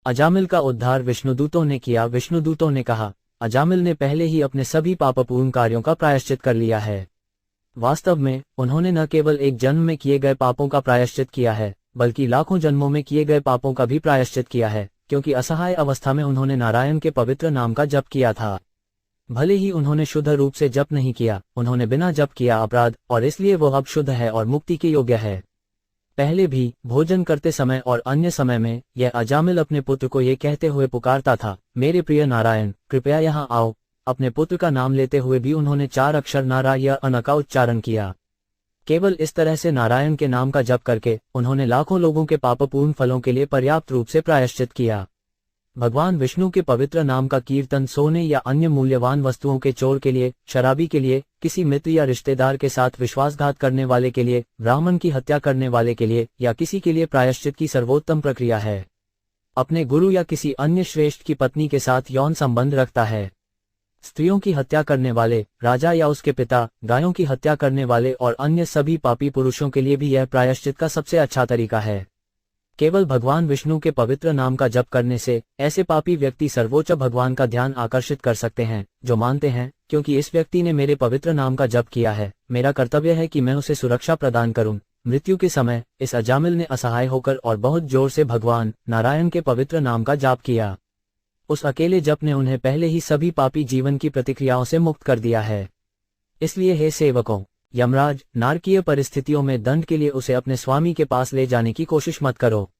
अजामिल का उद्धार विष्णुदूतों ने किया। विष्णुदूतों ने कहा, अजामिल ने पहले ही अपने सभी पापपूर्ण कार्यों का प्रायश्चित कर लिया है। वास्तव में उन्होंने न केवल एक जन्म में किए गए पापों का प्रायश्चित किया है, बल्कि लाखों जन्मों में किए गए पापों का भी प्रायश्चित किया है, क्योंकि असहाय अवस्था में उन्होंने नारायण के पवित्र नाम का जप किया था। भले ही उन्होंने शुद्ध रूप से जप नहीं किया, उन्होंने बिना जप किया अपराध, और इसलिए वो अब शुद्ध है और मुक्ति के योग्य है। पहले भी भोजन करते समय और अन्य समय में यह अजामिल अपने पुत्र को ये कहते हुए पुकारता था, मेरे प्रिय नारायण, कृपया यहाँ आओ। अपने पुत्र का नाम लेते हुए भी उन्होंने 4 अक्षर नारायण का उच्चारण किया। केवल इस तरह से नारायण के नाम का जप करके उन्होंने लाखों लोगों के पापपूर्ण फलों के लिए पर्याप्त रूप से प्रायश्चित किया। भगवान विष्णु के पवित्र नाम का कीर्तन सोने या अन्य मूल्यवान वस्तुओं के चोर के लिए, शराबी के लिए, किसी मित्र या रिश्तेदार के साथ विश्वासघात करने वाले के लिए, ब्राह्मण की हत्या करने वाले के लिए या किसी के लिए प्रायश्चित की सर्वोत्तम प्रक्रिया है। अपने गुरु या किसी अन्य श्रेष्ठ की पत्नी के साथ यौन संबंध रखता है। स्त्रियों की हत्या करने वाले, राजा या उसके पिता, गायों की हत्या करने वाले और अन्य सभी पापी पुरुषों के लिए भी यह प्रायश्चित का सबसे अच्छा तरीका है। केवल भगवान विष्णु के पवित्र नाम का जप करने से ऐसे पापी व्यक्ति सर्वोच्च भगवान का ध्यान आकर्षित कर सकते हैं, जो मानते हैं, क्योंकि इस व्यक्ति ने मेरे पवित्र नाम का जप किया है, मेरा कर्तव्य है कि मैं उसे सुरक्षा प्रदान करूं। मृत्यु के समय इस अजामिल ने असहाय होकर और बहुत जोर से भगवान नारायण के पवित्र नाम का जाप किया। उस अकेले जप ने उन्हें पहले ही सभी पापी जीवन की प्रतिक्रियाओं से मुक्त कर दिया है। इसलिए हे सेवकों, यमराज, नारकीय परिस्थितियों में दंड के लिए उसे अपने स्वामी के पास ले जाने की कोशिश मत करो।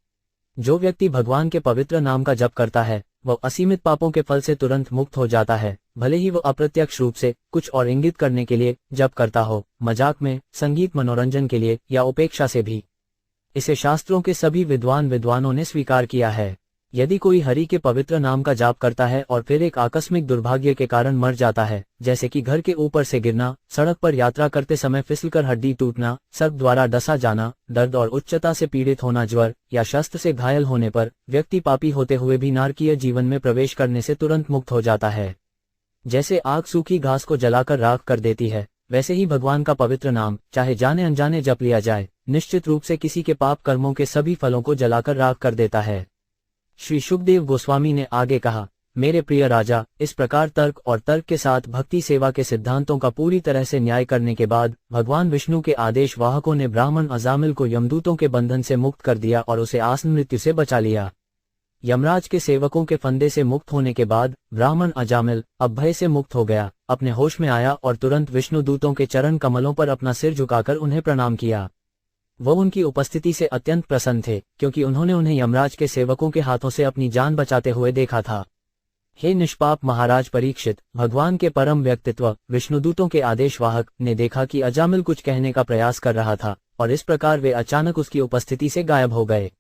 जो व्यक्ति भगवान के पवित्र नाम का जप करता है, वह असीमित पापों के फल से तुरंत मुक्त हो जाता है, भले ही वह अप्रत्यक्ष रूप से कुछ और इंगित करने के लिए जप करता हो, मजाक में, संगीत मनोरंजन के लिए या उपेक्षा से भी। इसे शास्त्रों के सभी विद्वानों ने स्वीकार किया है। यदि कोई हरि के पवित्र नाम का जाप करता है और फिर एक आकस्मिक दुर्भाग्य के कारण मर जाता है, जैसे कि घर के ऊपर से गिरना, सड़क पर यात्रा करते समय फिसलकर हड्डी टूटना, सर्प द्वारा डसा जाना, दर्द और उच्चता से पीड़ित होना, ज्वर या शस्त्र से घायल होने पर व्यक्ति पापी होते हुए भी नारकीय जीवन में प्रवेश करने से तुरंत मुक्त हो जाता है। जैसे आग सूखी घास को जलाकर राख कर देती है, वैसे ही भगवान का पवित्र नाम चाहे जाने अनजाने जप लिया जाए, निश्चित रूप से किसी के पाप कर्मों के सभी फलों को जलाकर राख कर देता है। श्री सुखदेव गोस्वामी ने आगे कहा, मेरे प्रिय राजा, इस प्रकार तर्क और तर्क के साथ भक्ति सेवा के सिद्धांतों का पूरी तरह से न्याय करने के बाद भगवान विष्णु के आदेश वाहकों ने ब्राह्मण अजामिल को यमदूतों के बंधन से मुक्त कर दिया और उसे आसन मृत्यु से बचा लिया। यमराज के सेवकों के फंदे से मुक्त होने के बाद ब्राह्मण अजामिल अब भय से मुक्त हो गया, अपने होश में आया और तुरंत विष्णु दूतों के चरण कमलों पर अपना सिर झुकाकर उन्हें प्रणाम किया। वो उनकी उपस्थिति से अत्यंत प्रसन्न थे, क्योंकि उन्होंने उन्हें यमराज के सेवकों के हाथों से अपनी जान बचाते हुए देखा था। हे निष्पाप महाराज परीक्षित, भगवान के परम व्यक्तित्व विष्णुदूतों के आदेशवाहक ने देखा कि अजामिल कुछ कहने का प्रयास कर रहा था, और इस प्रकार वे अचानक उसकी उपस्थिति से गायब हो गए।